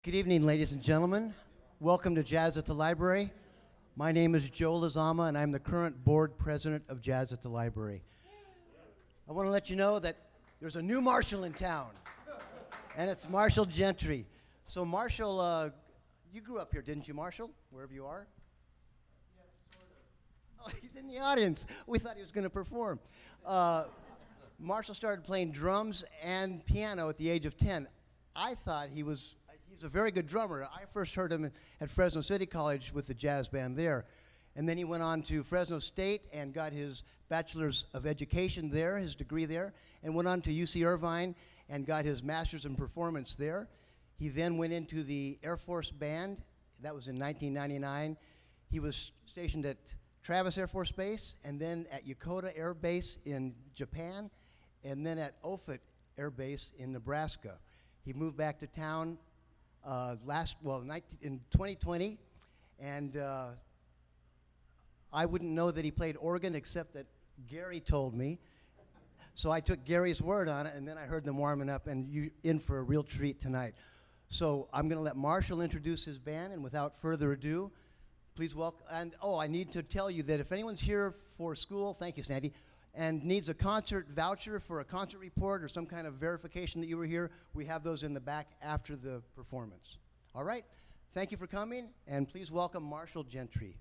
Good evening, ladies and gentlemen. Welcome to Jazz at the Library. My name is Joe Lizama, and I'm the current board president of Jazz at the Library. I want to let you know that there's a new marshal in town, and it's Marshal Gentry. So Marshal, you grew up here, didn't you, Marshal? Wherever you are? Yeah, sort of. Oh, he's in the audience. We thought he was going to perform. Marshall started playing drums and piano at the age of 10. I thought he's a very good drummer. I first heard him at Fresno City College with the jazz band there. And then he went on to Fresno State and got his Bachelor's of Education there, his degree there, and went on to UC Irvine and got his Master's in Performance there. He then went into the Air Force Band. That was in 1999. He was stationed at Travis Air Force Base, and then at Yokota Air Base in Japan, and then at Offutt Air Base in Nebraska. He moved back to town in 2020, and I wouldn't know that he played organ except that Gary told me. So I took Gary's word on it, and then I heard them warming up, and you in for a real treat tonight. So I'm going to let Marshall introduce his band, and without further ado, please welcome. And I need to tell you that if anyone's here for school, thank you, Sandy, and needs a concert voucher for a concert report or some kind of verification that you were here, we have those in the back after the performance. All right, thank you for coming, and please welcome Marshal Gentry.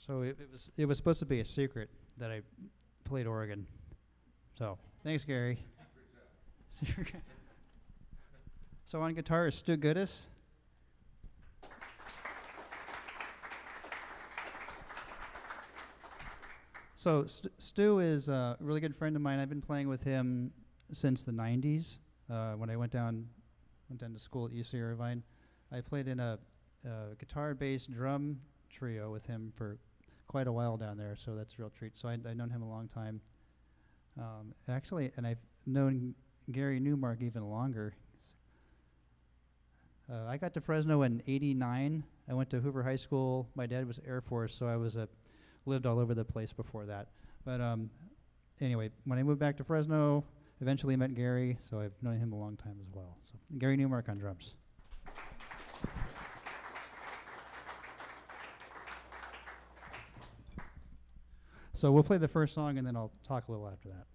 So it was supposed to be a secret that I played organ. So thanks, Gary. Secret. So on guitar is Stu Goodis. So Stu is a really good friend of mine. I've been playing with him since the 90s when I went down to school at UC Irvine. I played in a guitar, bass, drum trio with him for quite a while down there, so that's a real treat. So I've known him a long time. And I've known Gary Newmark even longer. I got to Fresno in '89. I went to Hoover High School. My dad was Air Force, so I was lived all over the place before that. But anyway, when I moved back to Fresno, eventually met Gary, so I've known him a long time as well. So Gary Newmark on drums. So we'll play the first song, and then I'll talk a little after that.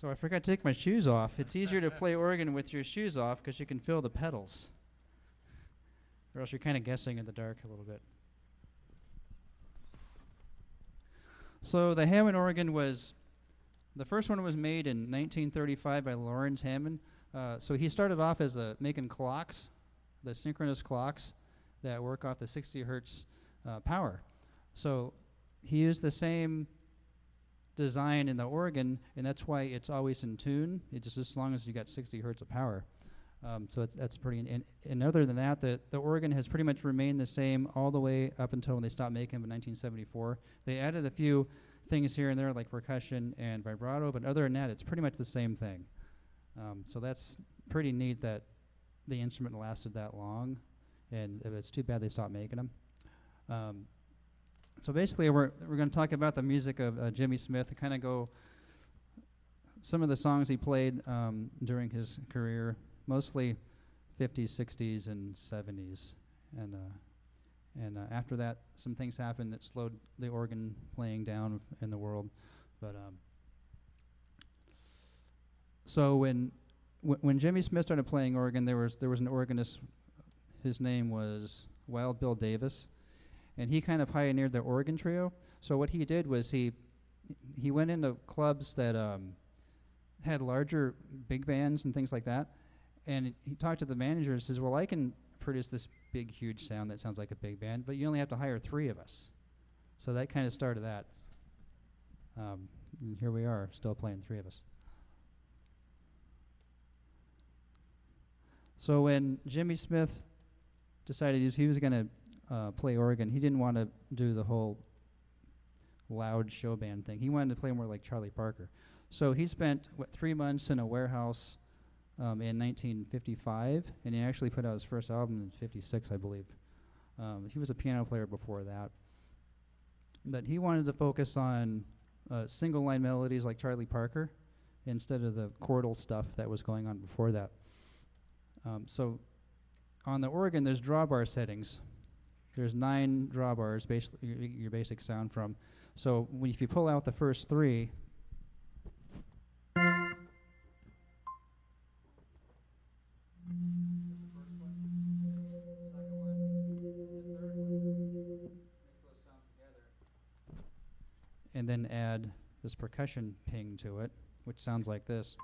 So I forgot to take my shoes off. It's easier to play organ with your shoes off because you can feel the pedals. Or else you're kind of guessing in the dark a little bit. So the Hammond organ the first one was made in 1935 by Lawrence Hammond. So he started off as making clocks, the synchronous clocks that work off the 60 hertz power. So he used the same design in the organ, and that's why it's always in tune. It's just as long as you got 60 hertz of power. So that's pretty. And other than that, the organ has pretty much remained the same all the way up until when they stopped making them in 1974. They added a few things here and there like percussion and vibrato, but other than that, it's pretty much the same thing. So that's pretty neat that the instrument lasted that long, and it's too bad they stopped making them. So basically, we're going to talk about the music of Jimmy Smith and kind of go some of the songs he played during his career, mostly 50s, 60s, and 70s. And after that, some things happened that slowed the organ playing down in the world. But so when Jimmy Smith started playing organ, there was an organist. His name was Wild Bill Davis, and he kind of pioneered the organ trio. So what he did was he went into clubs that had larger big bands and things like that, and he talked to the manager and says, well, I can produce this big, huge sound that sounds like a big band, but you only have to hire 3 of us. So that kind of started that. And here we are, still playing 3 of us. So when Jimmy Smith decided he was going to play organ, he didn't want to do the whole loud show band thing. He wanted to play more like Charlie Parker. So he spent, 3 months in a warehouse in 1955, and he actually put out his first album in 56, I believe. He was a piano player before that. But he wanted to focus on single line melodies like Charlie Parker instead of the chordal stuff that was going on before that. So on the organ, there's drawbar settings. There's 9 drawbars, basically your basic sound from. So if you pull out the first 3, and then add this percussion ping to it, which sounds like this.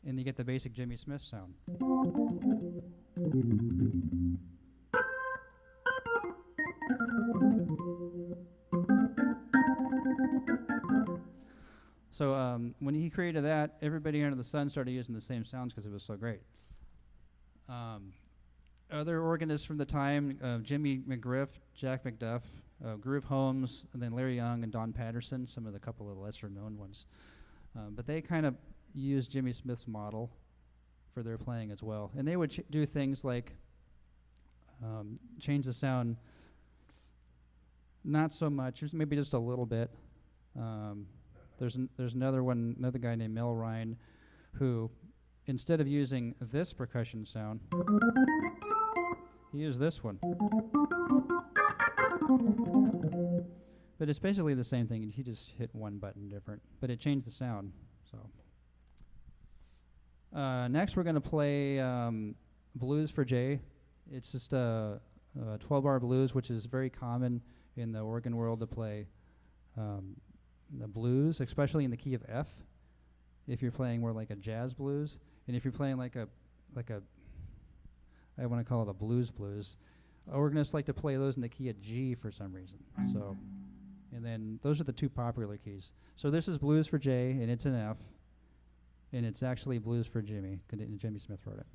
And you get the basic Jimmy Smith sound. So when he created that, everybody under the sun started using the same sounds because it was so great. Other organists from the time, Jimmy McGriff, Jack McDuff, Groove Holmes, and then Larry Young and Don Patterson, some of the couple of lesser known ones. But they kind of used Jimmy Smith's model for their playing as well. And they would do things like change the sound not so much, just maybe just a little bit. There's another guy named Mel Ryan who, instead of using this percussion sound, he used this one. But it's basically the same thing. He just hit one button different, but it changed the sound. So next we're going to play Blues for Jay. It's just a 12-bar blues, which is very common in the organ world to play the blues, especially in the key of F, if you're playing more like a jazz blues. And if you're playing like a I want to call it a blues. Organists like to play those in the key of G for some reason. So, and then those are the 2 popular keys. So this is Blues for Jay, and it's an F, and it's actually Blues for Jimmy. Jimmy Smith wrote it.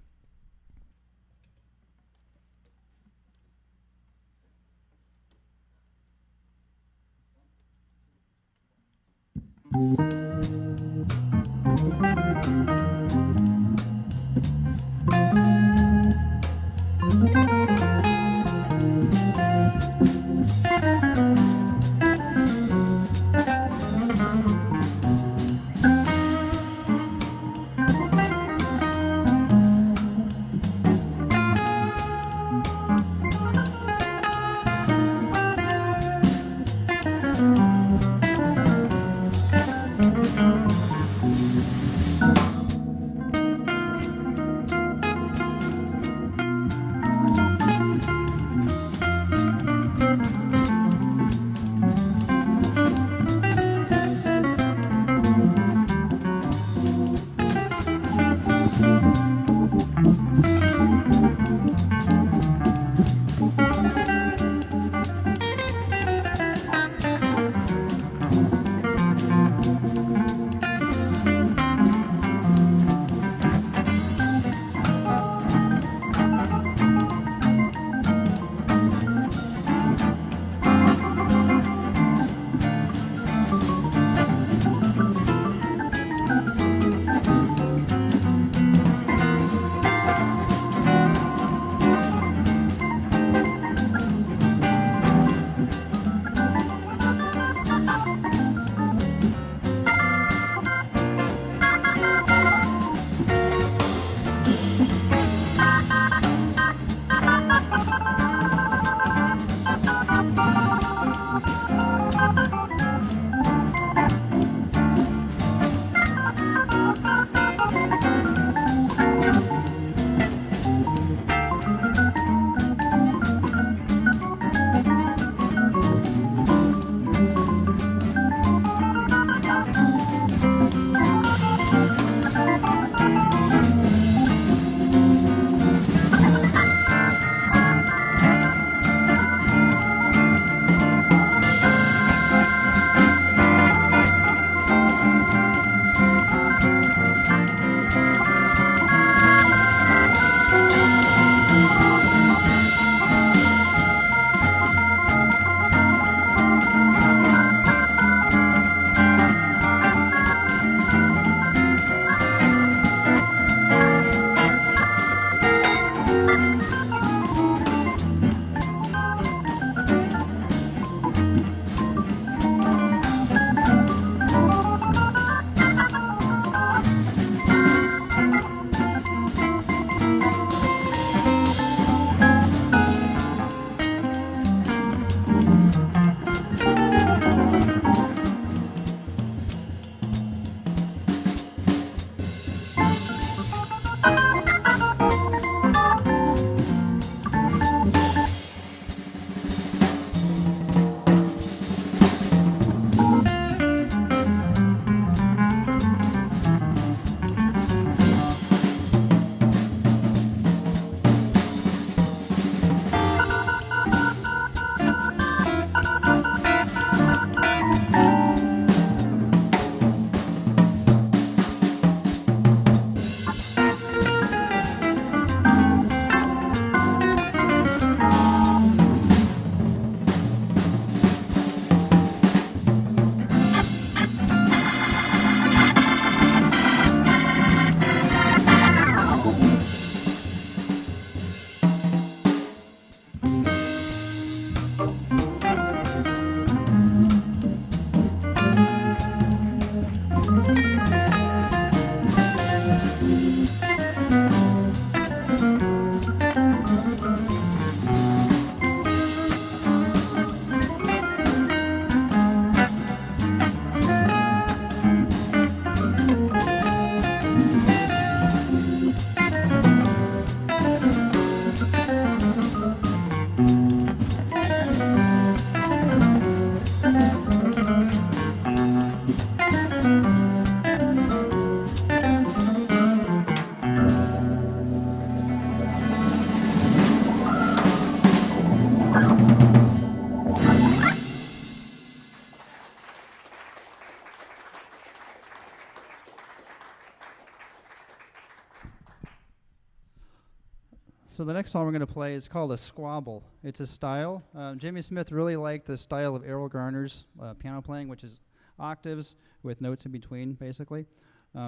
So the next song we're going to play is called a squabble. It's a style. Jimmy Smith really liked the style of Errol Garner's piano playing, which is octaves with notes in between, basically.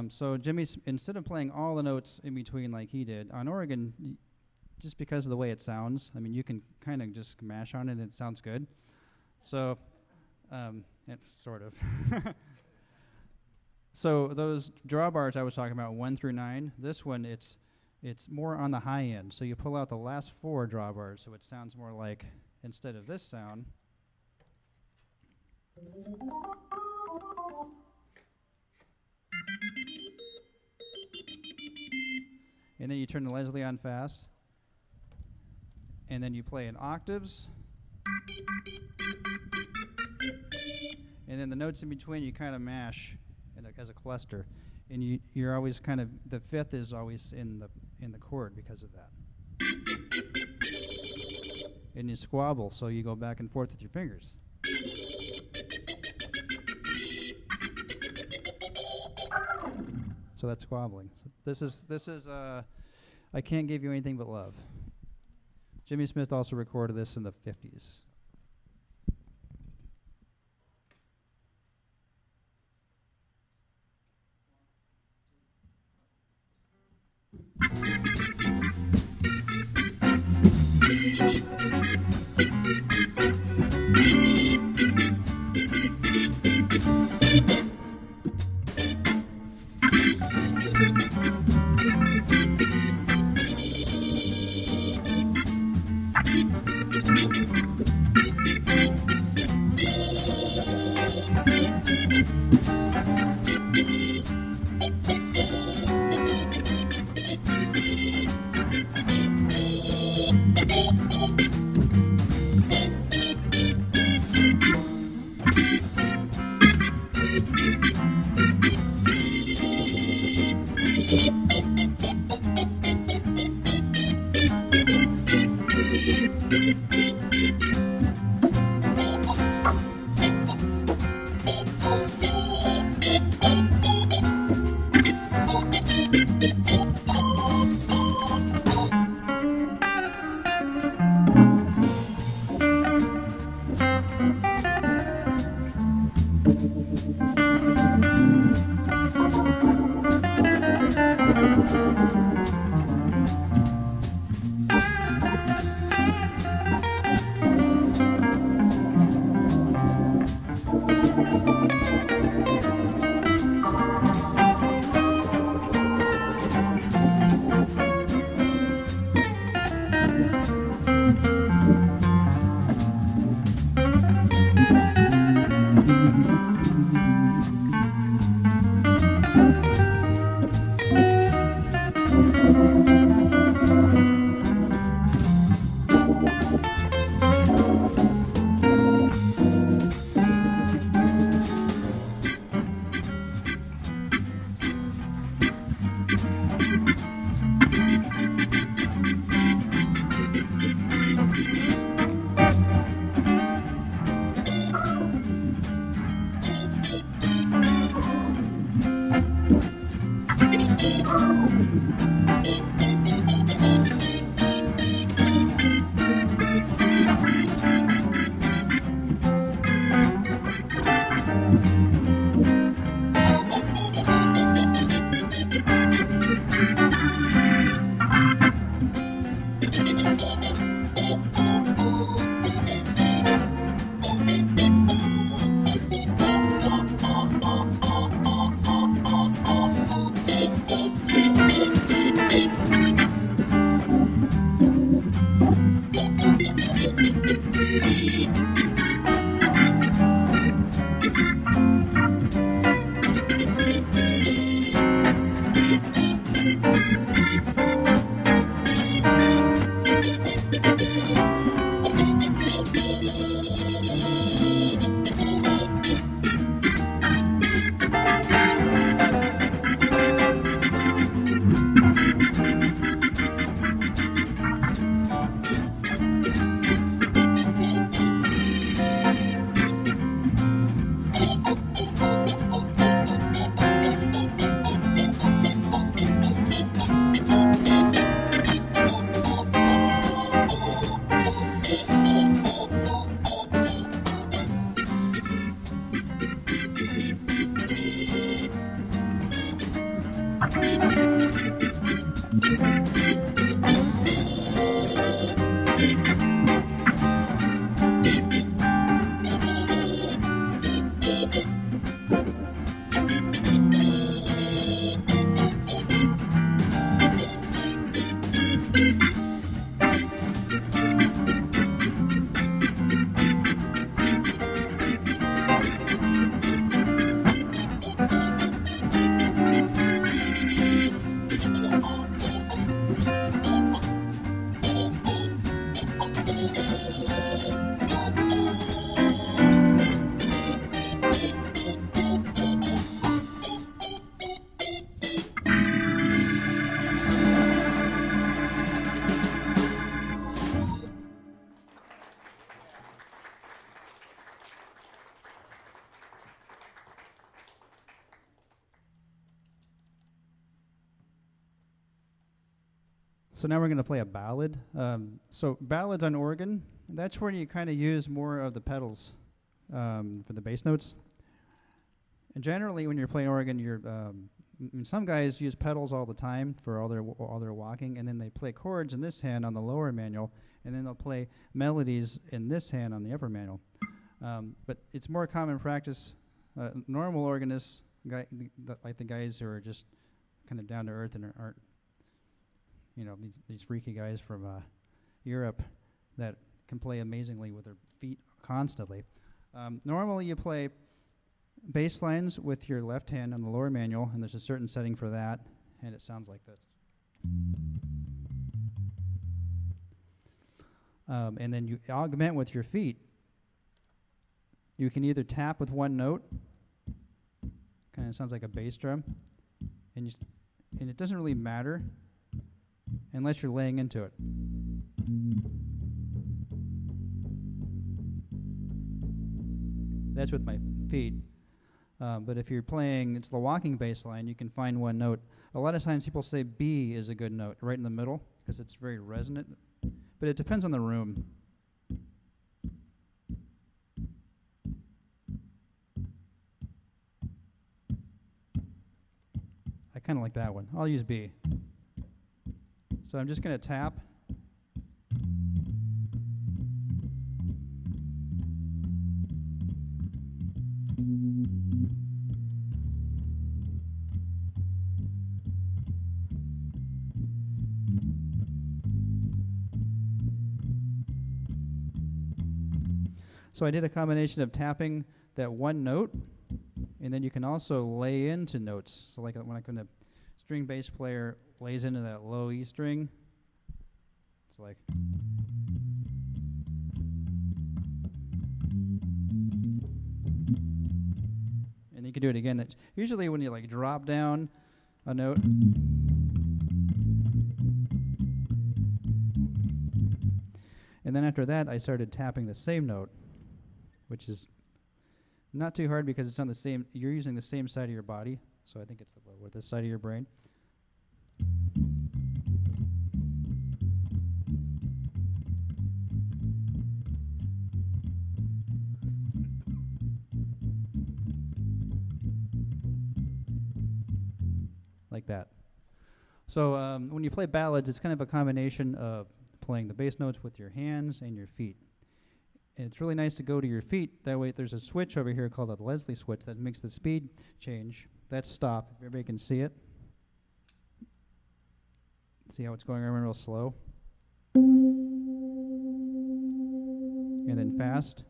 So Jimmy, instead of playing all the notes in between like he did, on organ, just because of the way it sounds, I mean, you can kind of just mash on it and it sounds good. So, it's sort of. So those drawbars I was talking about, 1 through 9, this one, it's more on the high end. So you pull out the last 4 drawbars, so it sounds more like, instead of this sound, and then you turn the Leslie on fast, and then you play in octaves, and then the notes in between you kind of mash as a cluster, and you're always kind of, the 5th is always in the chord because of that. And you squabble, so you go back and forth with your fingers. So that's squabbling. So this is I Can't Give You Anything But Love. Jimmy Smith also recorded this in the 50s. So now we're going to play a ballad. So ballads on organ, that's where you kind of use more of the pedals for the bass notes. And generally, when you're playing organ, some guys use pedals all the time for all their walking, and then they play chords in this hand on the lower manual, and then they'll play melodies in this hand on the upper manual. But it's more common practice. Normal organists, like the guys who are just kind of down to earth and aren't, these freaky guys from Europe that can play amazingly with their feet constantly. Normally, you play bass lines with your left hand on the lower manual, and there's a certain setting for that, and it sounds like this. And then you augment with your feet. You can either tap with one note, kind of sounds like a bass drum, and it doesn't really matter unless you're laying into it. That's with my feet. But if you're playing, it's the walking bass line, you can find one note. A lot of times people say B is a good note, right in the middle, because it's very resonant. But it depends on the room. I kind of like that one. I'll use B. So I'm just going to tap. So I did a combination of tapping that one note, and then you can also lay into notes. So like when the string bass player lays into that low E string, it's like. And you can do it again. That's usually when you like drop down a note. And then after that, I started tapping the same note, which is not too hard because it's on the same, you're using the same side of your body. So I think it's with this side of your brain. Like that. So when you play ballads, it's kind of a combination of playing the bass notes with your hands and your feet. And it's really nice to go to your feet. That way there's a switch over here called a Leslie switch that makes the speed change. That's stop, if everybody can see it. See how it's going around real slow? And then fast.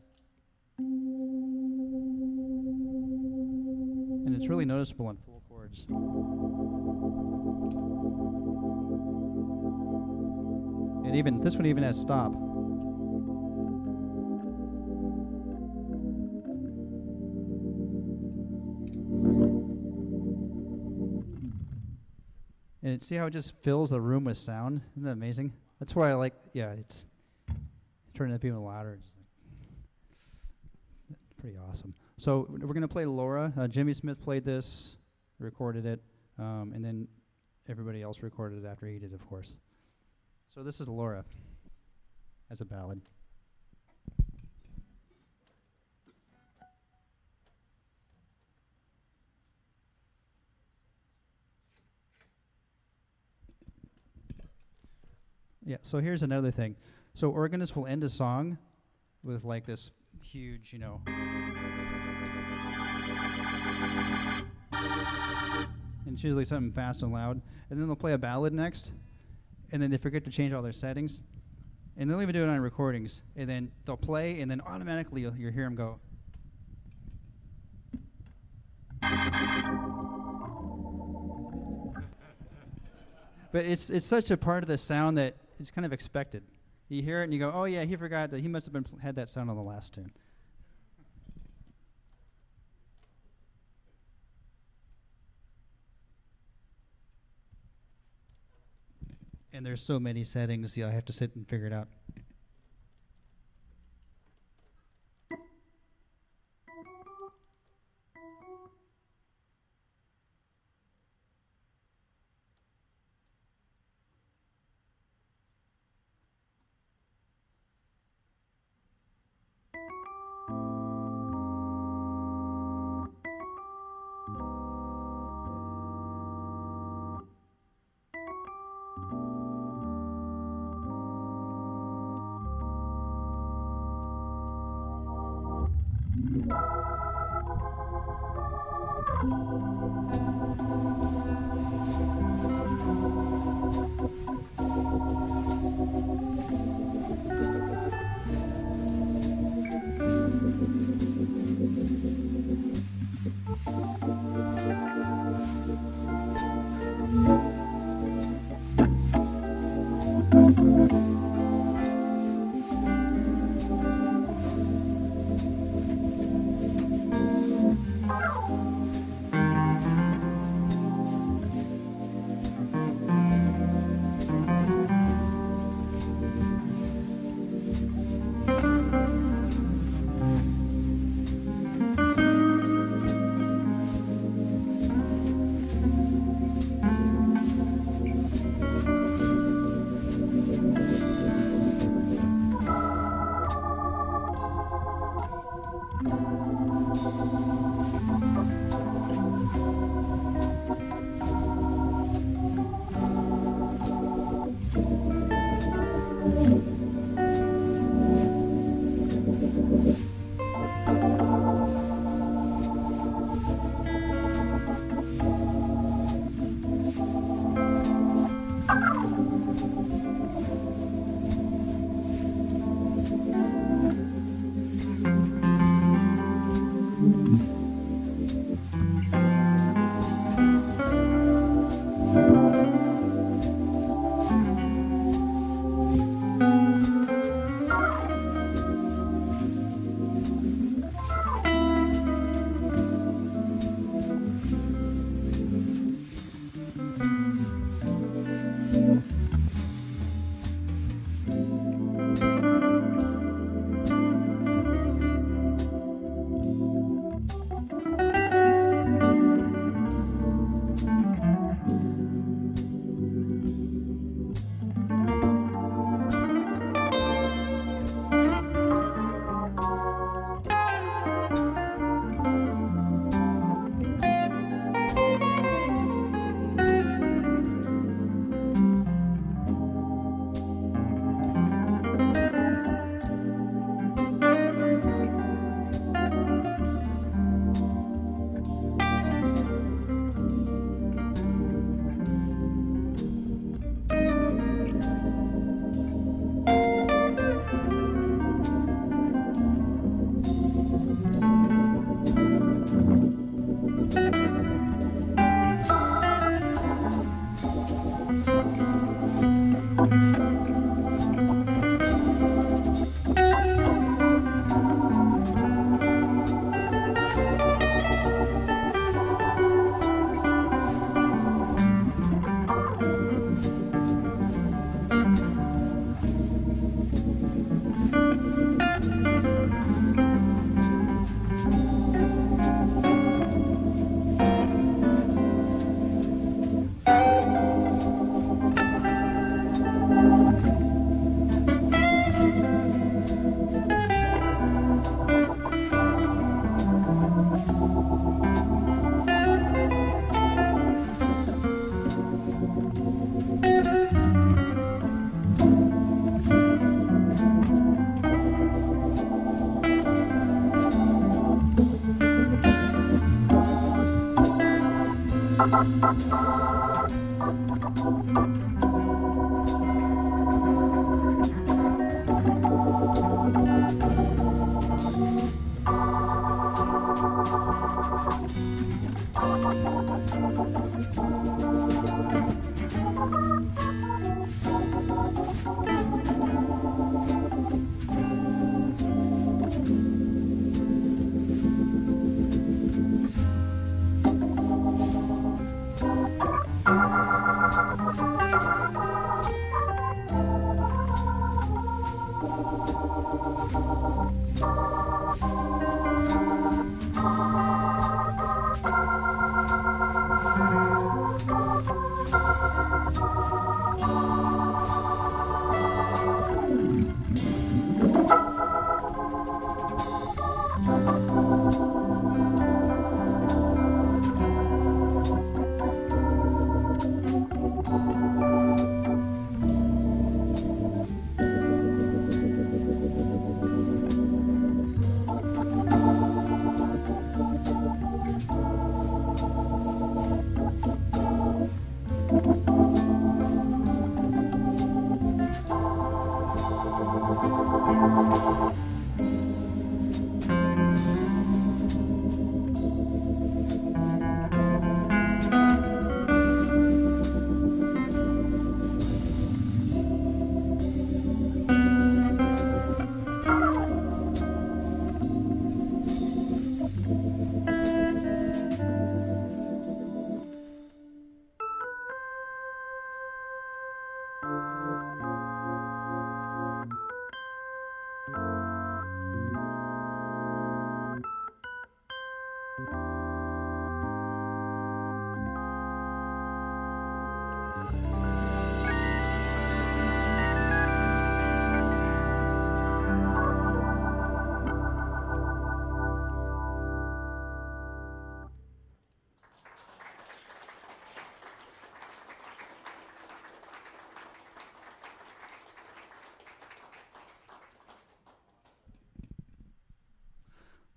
And it's really noticeable on full chords. And even this one even has stop. And see how it just fills the room with sound? Isn't that amazing? That's why I like, it's turning up even louder. It's pretty awesome. So we're going to play Laura. Jimmy Smith played this, recorded it, and then everybody else recorded it after he did, of course. So this is Laura as a ballad. Yeah, so here's another thing. So organists will end a song with like this huge, and it's usually something fast and loud. And then they'll play a ballad next, and then they forget to change all their settings. And they'll even do it on recordings. And then they'll play, and then automatically you'll hear them go. But it's such a part of the sound that it's kind of expected. You hear it and you go, oh yeah, he forgot that he must have had that sound on the last tune. And there's so many settings, I have to sit and figure it out.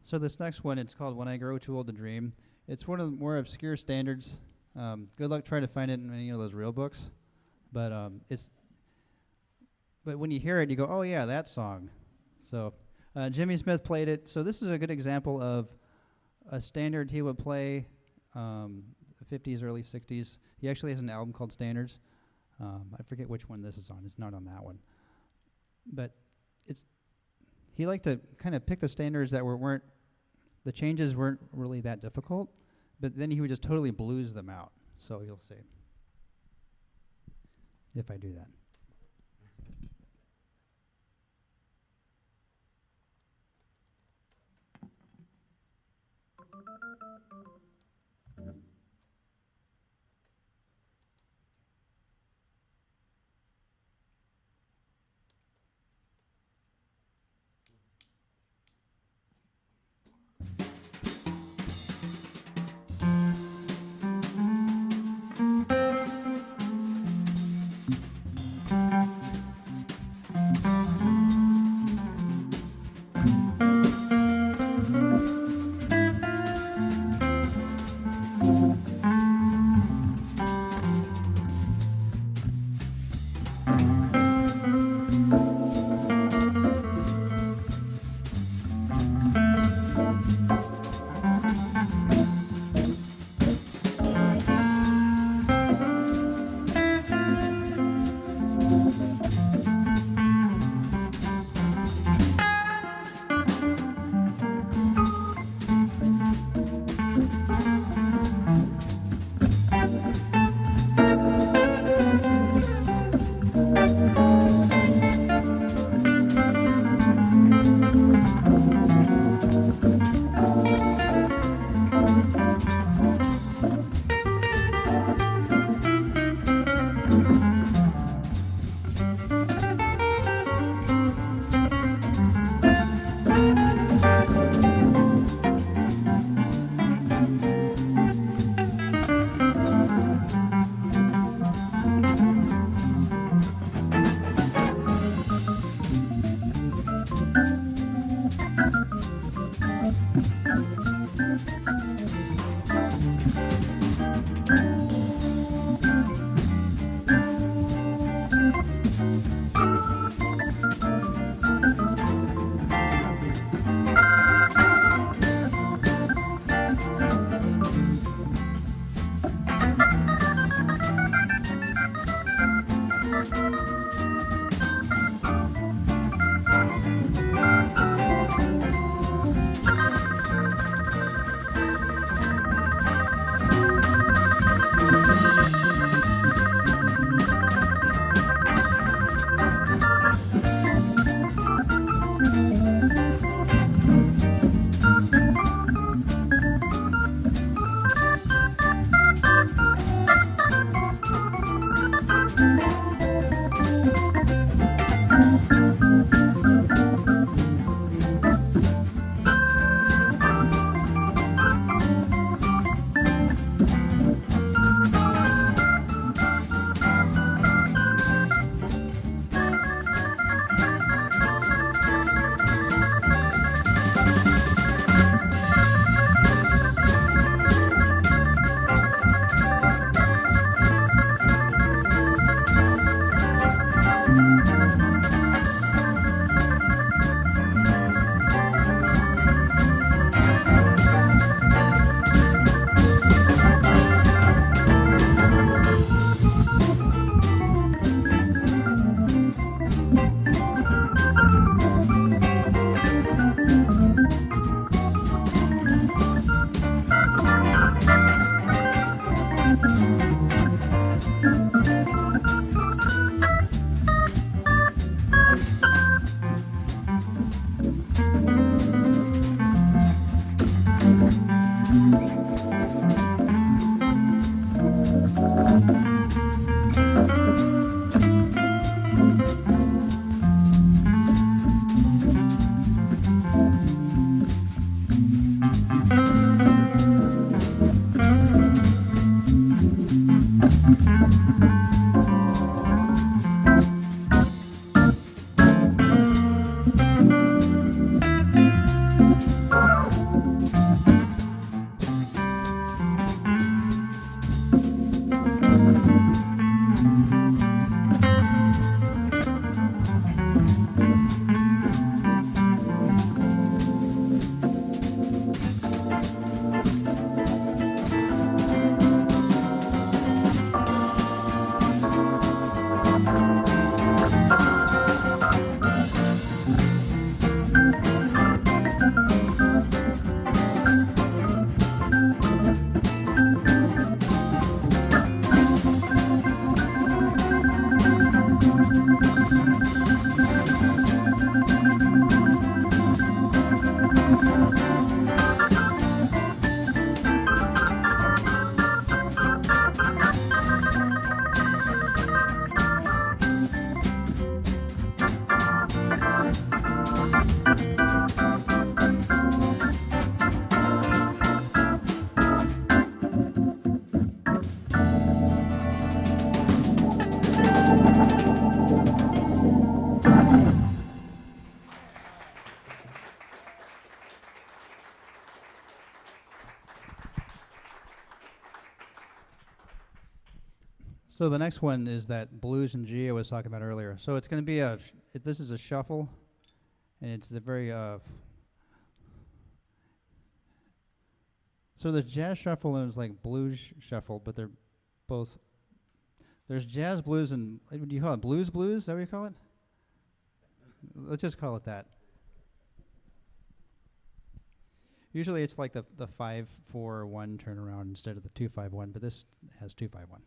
So this next one, it's called When I Grow Too Old to Dream. It's one of the more obscure standards. Good luck trying to find it in any of those real books. But but when you hear it, you go, oh yeah, that song. So Jimmy Smith played it. So this is a good example of a standard he would play, the 50s, early 60s. He actually has an album called Standards. I forget which one this is on. It's not on that one. But he liked to kind of pick the standards that weren't, the changes weren't really that difficult, but then he would just totally blues them out. So you'll see if I do that. So the next one is that blues and G I was talking about earlier. So it's going to be this is a shuffle, and it's the very, so there's jazz shuffle and there's like blues shuffle, but they're both, there's jazz blues and, do you call it blues? Is that what you call it? Let's just call it that. Usually it's like the 5-4-1 turnaround instead of the 2-5-1, but this has 2-5-1.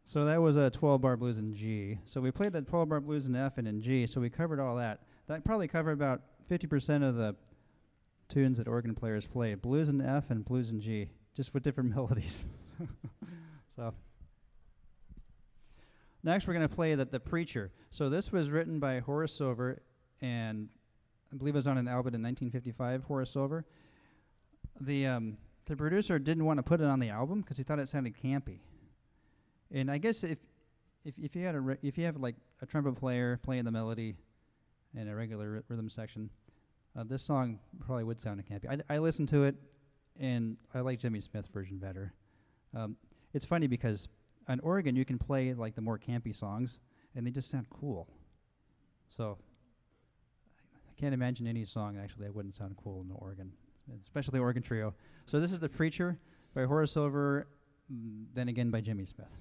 So that was a 12-bar blues in G. So we played that 12-bar blues in F and in G, so we covered all that. That probably covered about 50% of the tunes that organ players play. Blues in F and blues in G, just with different melodies. So next we're going to play the Preacher. So this was written by Horace Silver, and I believe it was on an album in 1955, Horace Silver. The producer didn't want to put it on the album because he thought it sounded campy. And I guess if you had if you have like a trumpet player playing the melody in a regular rhythm section, this song probably would sound campy. I listened to it, and I like Jimmy Smith's version better. It's funny because on organ you can play like the more campy songs, and they just sound cool. So I can't imagine any song actually that wouldn't sound cool in the organ, especially the organ trio. So this is The Preacher by Horace Silver, then again by Jimmy Smith.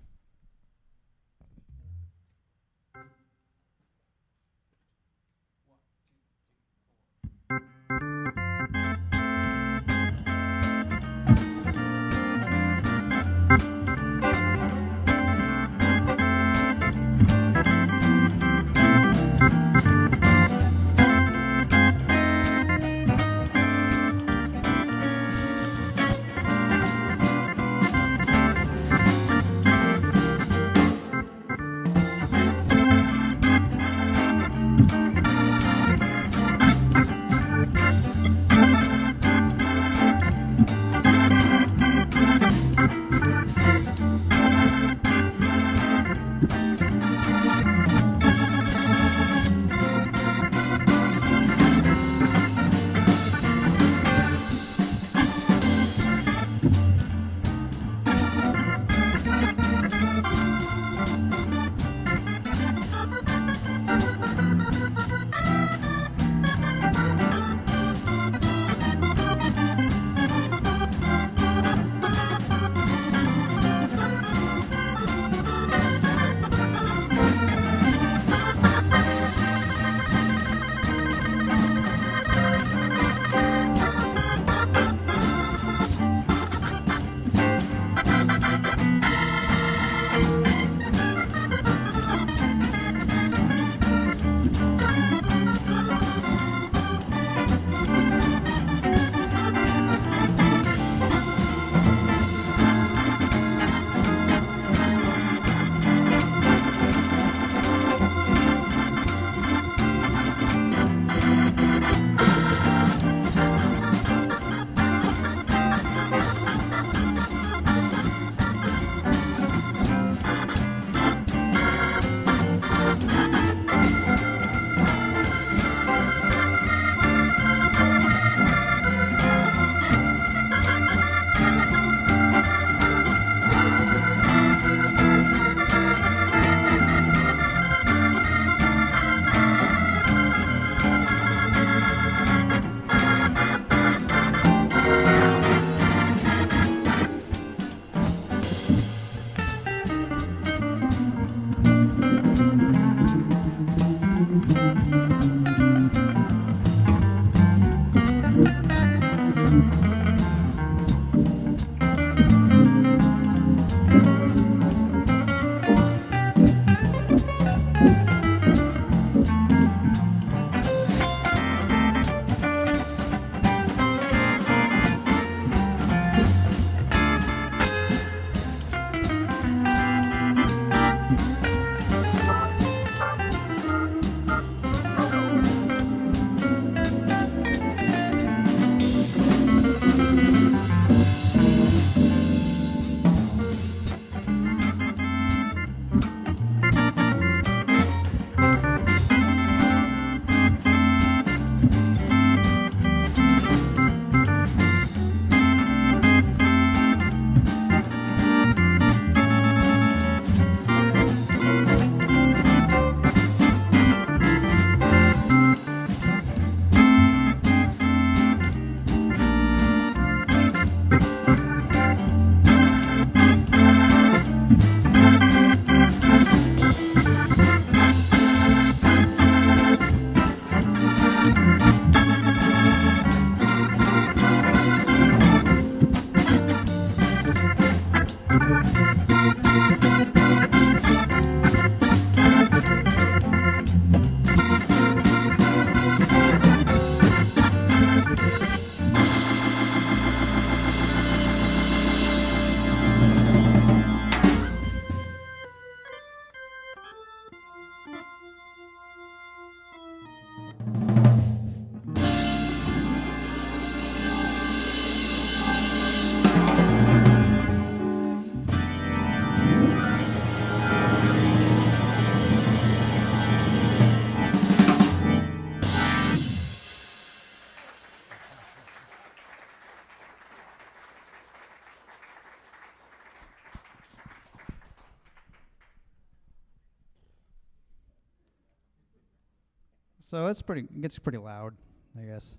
So it gets pretty loud, I guess.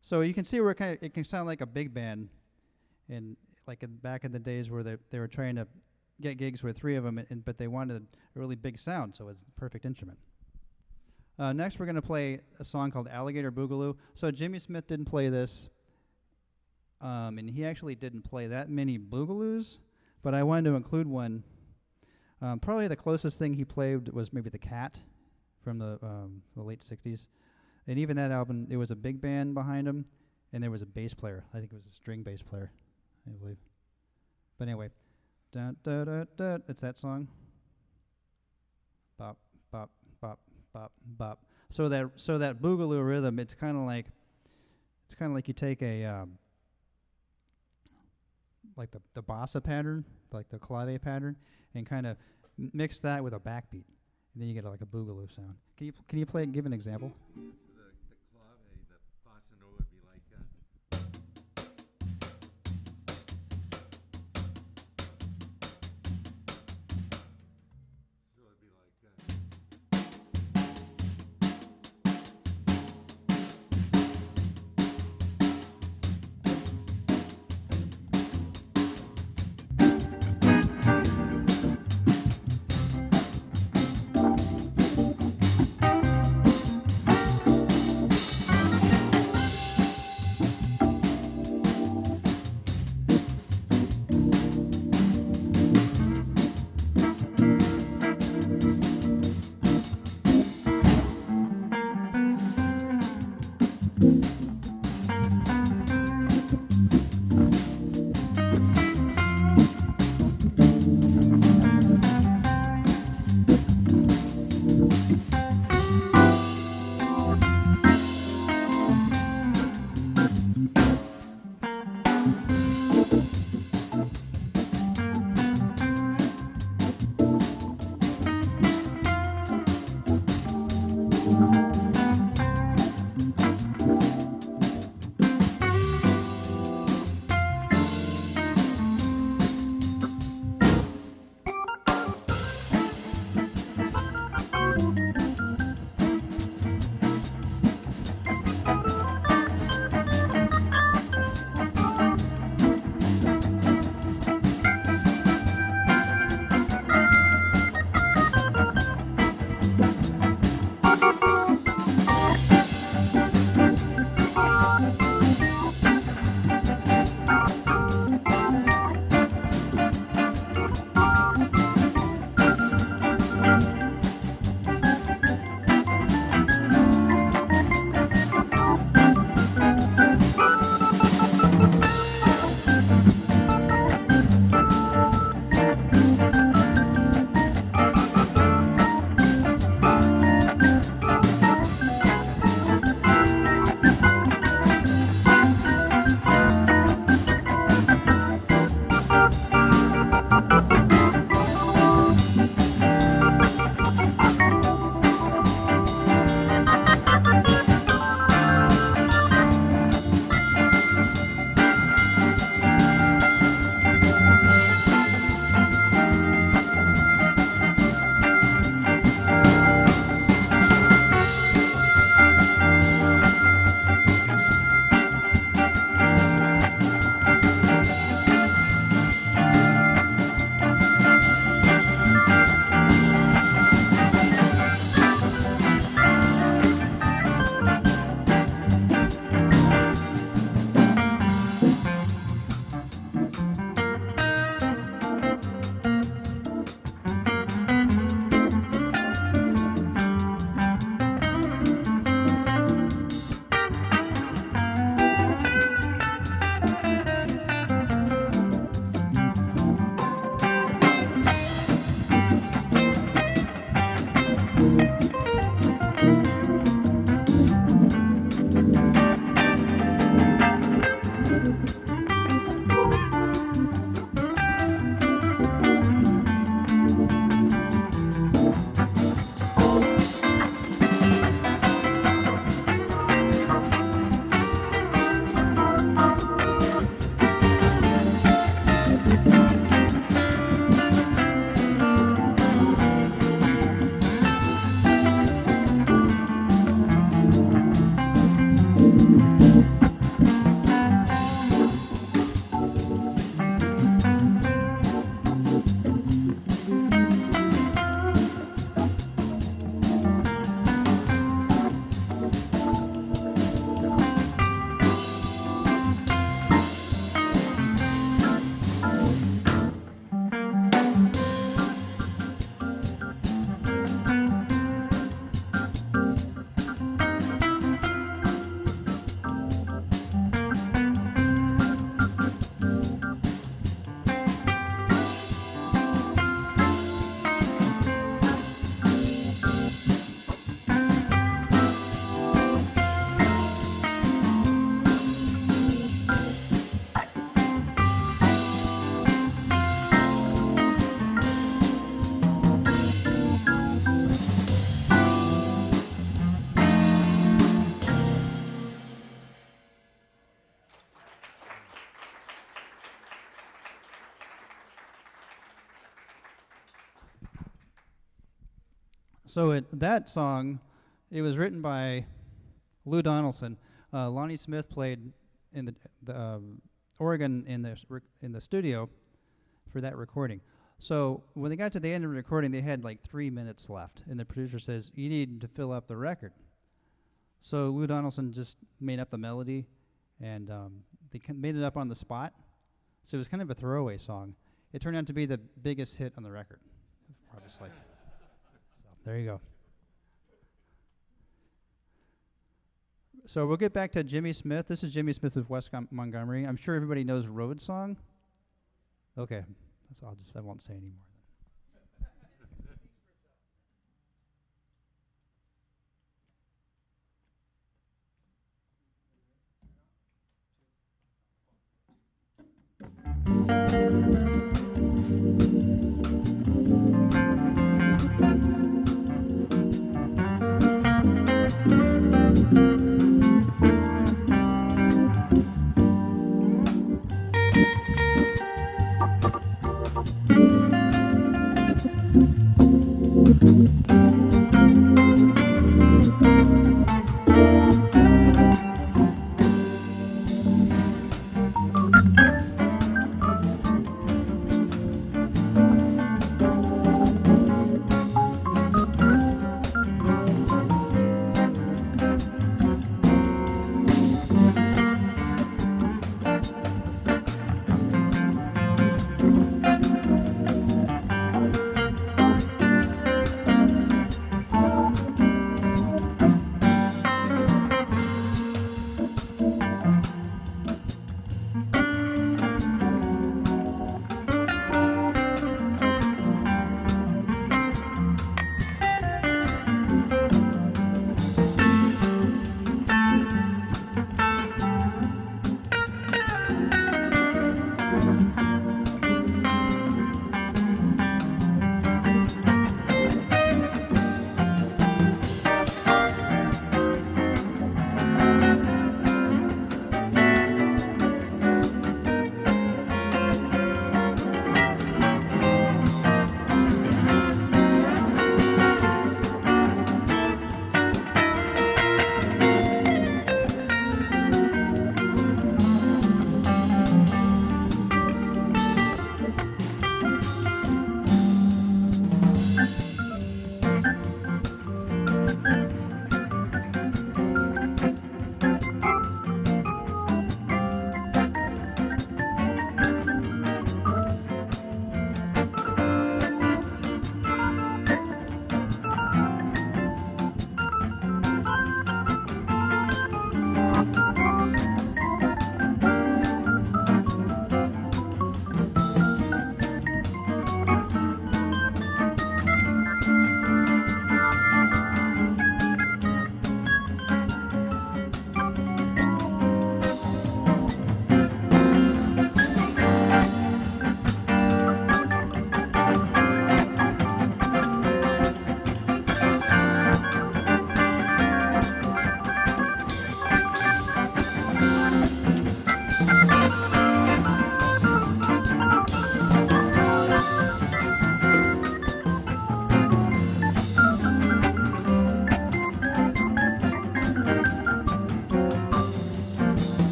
So you can see where it can sound like a big band, and like back in the days where they were trying to get gigs with 3 of them, but they wanted a really big sound, so it's the perfect instrument. Next, we're going to play a song called Alligator Boogaloo. So Jimmy Smith didn't play this, and he actually didn't play that many boogaloos, but I wanted to include one. Probably the closest thing he played was maybe The Cat from the late 60s. And even that album, there was a big band behind him, and there was a bass player. I think it was a string bass player, I believe. But anyway, dun, dun, dun, dun, it's that song. Bop, bop, bop, bop, bop. So that boogaloo rhythm, it's kind of like you take a like the bossa pattern, like the clave pattern, and kind of mix that with a backbeat, and then you get like a boogaloo sound. Can you play? Give an example. The clave, the bossa nova would be like. So it'd be like. So that song, it was written by Lou Donaldson. Lonnie Smith played in the organ in the studio for that recording. So when they got to the end of the recording, they had like 3 minutes left, and the producer says, "You need to fill up the record." So Lou Donaldson just made up the melody, and they made it up on the spot. So it was kind of a throwaway song. It turned out to be the biggest hit on the record, obviously. So there you go. So we'll get back to Jimmy Smith. This is Jimmy Smith with West Montgomery. I'm sure everybody knows Road Song. Okay, that's all. I won't say anymore. Then.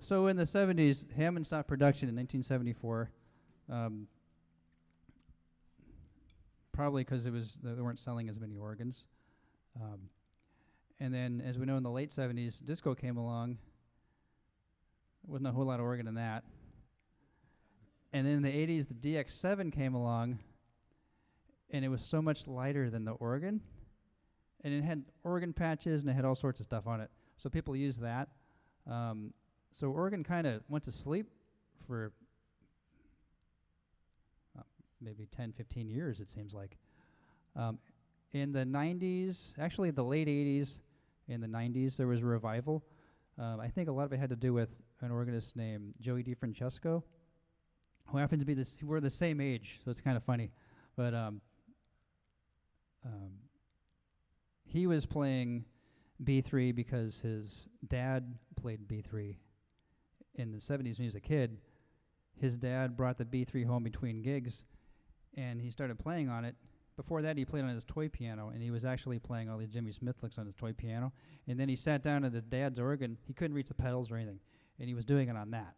So in the 70s, Hammond stopped production in 1974. Probably because they weren't selling as many organs. And then, as we know, in the late 70s, disco came along. Wasn't a whole lot of organ in that. And then in the 80s, the DX7 came along, and it was so much lighter than the organ. And it had organ patches, and it had all sorts of stuff on it. So people used that. So organ kind of went to sleep for maybe 10, 15 years, it seems like. In the 90s, actually the late 80s, in the 90s, there was a revival. I think a lot of it had to do with an organist named Joey DiFrancesco, who happens to be we're the same age, so it's kind of funny. But he was playing B3 because his dad played B3 in the 70s when he was a kid. His dad brought the B3 home between gigs, and he started playing on it. Before that, he played on his toy piano, and he was actually playing all the Jimmy Smith licks on his toy piano. And then he sat down at his dad's organ. He couldn't reach the pedals or anything, and he was doing it on that.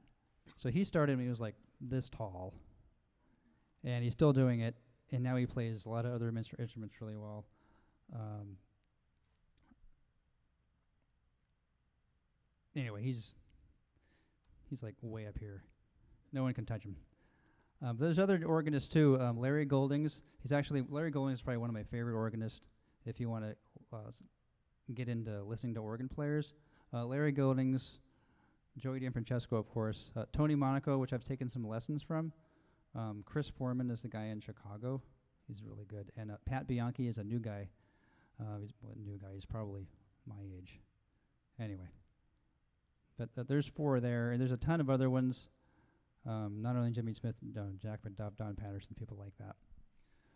So he started when he was like this tall, and he's still doing it, and now he plays a lot of other instruments really well. Anyway, he's like way up here. No one can touch him. There's other organists too. Larry Goldings. Larry Goldings is probably one of my favorite organists. If you want to get into listening to organ players, Larry Goldings, Joey DiFrancesco, of course, Tony Monaco, which I've taken some lessons from. Chris Foreman is the guy in Chicago. He's really good. And Pat Bianchi is a new guy. He's probably my age. Anyway, but there's 4 there, and there's a ton of other ones. Not only Jimmy Smith, Jack McDuff, Don Patterson, people like that.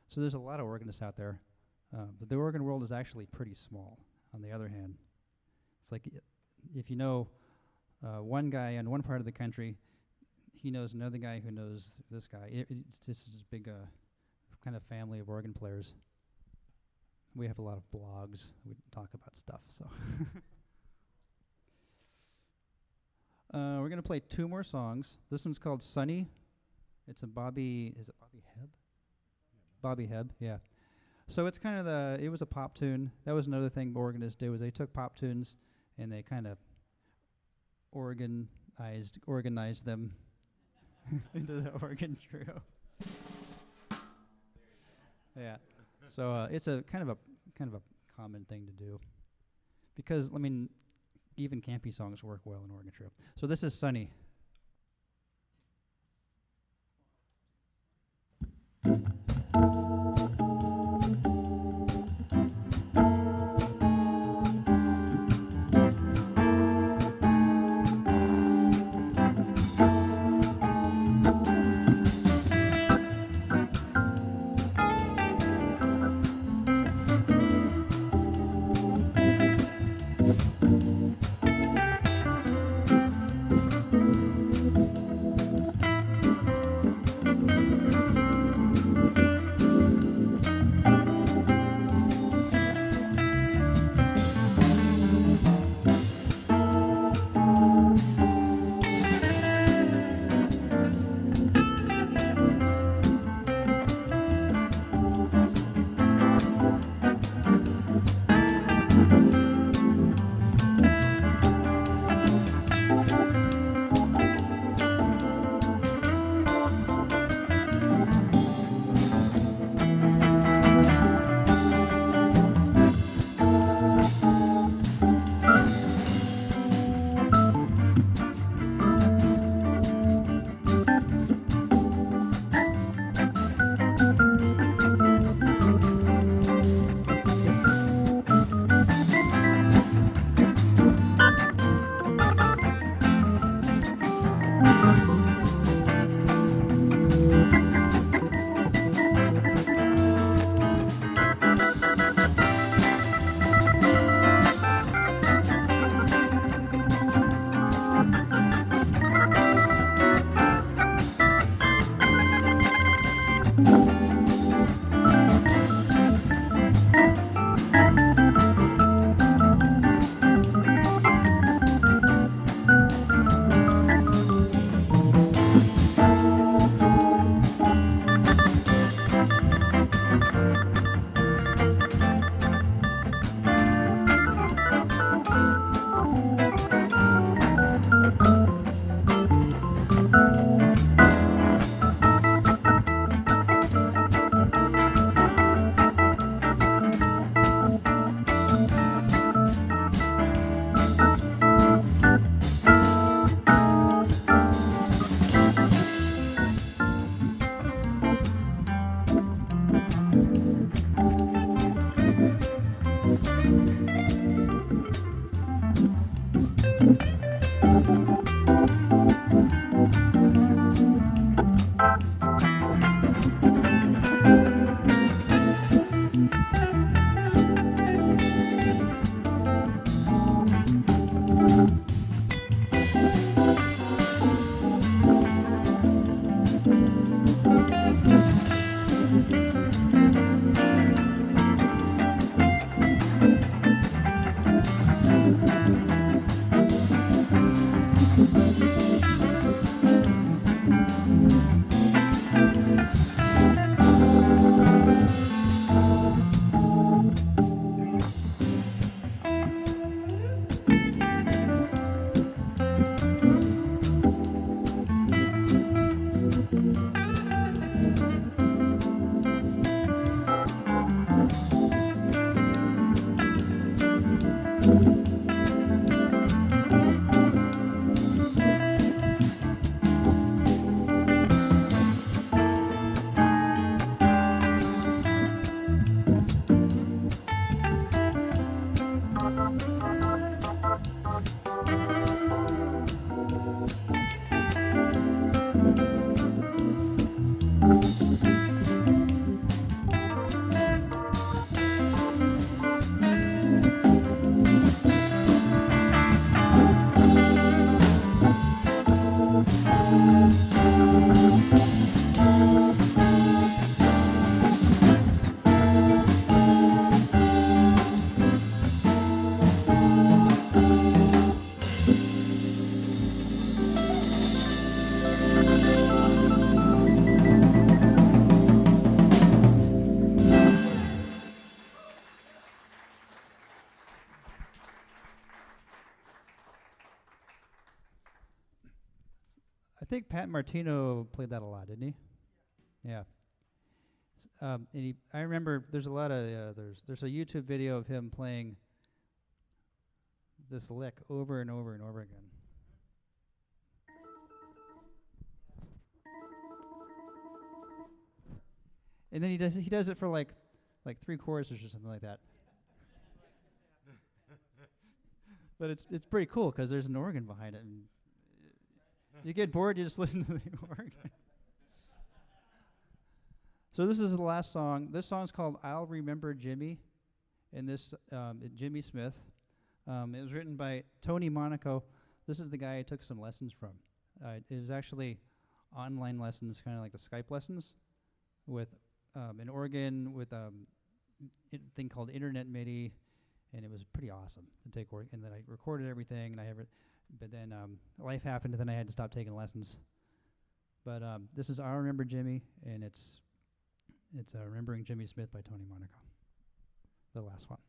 So there's a lot of organists out there. But the organ world is actually pretty small, on the other hand. It's like if you know one guy in one part of the country, he knows another guy who knows this guy. It's just this big kind of family of organ players. We have a lot of blogs. We talk about stuff, so. We're going to play 2 more songs. This one's called Sunny. It's a Bobby Hebb? Bobby Hebb, yeah. So it's kind of it was a pop tune. That was another thing organists did, was they took pop tunes and they kind of organized them into the organ trio. Yeah. So it's a kind of a common thing to do. Because, I mean, even campy songs work well in organ trio. So this is Sunny. think Pat Martino played that a lot, didn't he? Yeah. And I remember there's a lot of there's a YouTube video of him playing this lick over and over and over again. And then he does it for like 3 choruses or something like that. But it's pretty cool because there's an organ behind it, and you get bored, you just listen to the organ. So this is the last song. This song's called "I'll Remember Jimmy," and this Jimmy Smith. It was written by Tony Monaco. This is the guy I took some lessons from. It was actually online lessons, kind of like the Skype lessons, with an organ with a thing called Internet MIDI, and it was pretty awesome to take organ. And then I recorded everything, and but then life happened, and then I had to stop taking lessons. But this is "I'll Remember Jimmy," and it's "Remembering Jimmy Smith" by Tony Monaco, the last one.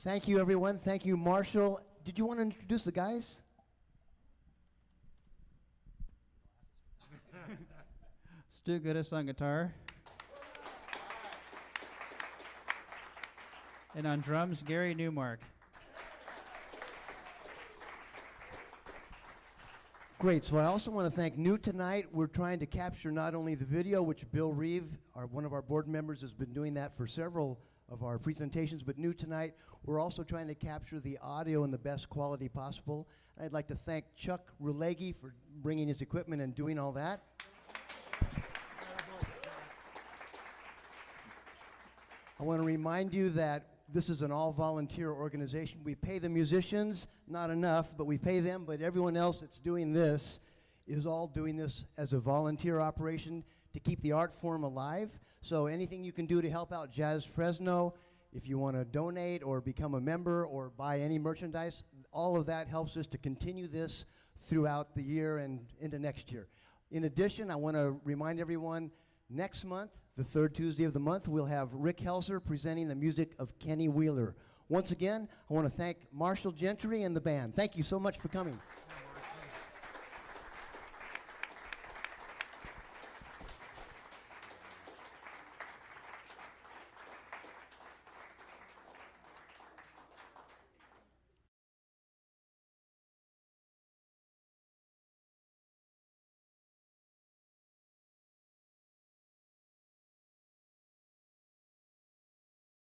Thank you, everyone. Thank you, Marshall. Did you want to introduce the guys? Stu Goodis on guitar. And on drums, Gary Newmark. Great. So I also want to thank New Tonight. We're trying to capture not only the video, which Bill Reeve, one of our board members, has been doing that for several of our presentations, but New Tonight, we're also trying to capture the audio in the best quality possible. And I'd like to thank Chuck Rulegi for bringing his equipment and doing all that. I want to remind you that this is an all-volunteer organization. We pay the musicians, not enough, but we pay them, but everyone else that's doing this is all doing this as a volunteer operation to keep the art form alive. So anything you can do to help out Jazz Fresno, if you want to donate or become a member or buy any merchandise, all of that helps us to continue this throughout the year and into next year. In addition, I want to remind everyone, next month, the third Tuesday of the month, we'll have Rick Helser presenting the music of Kenny Wheeler. Once again, I want to thank Marshall Gentry and the band. Thank you so much for coming.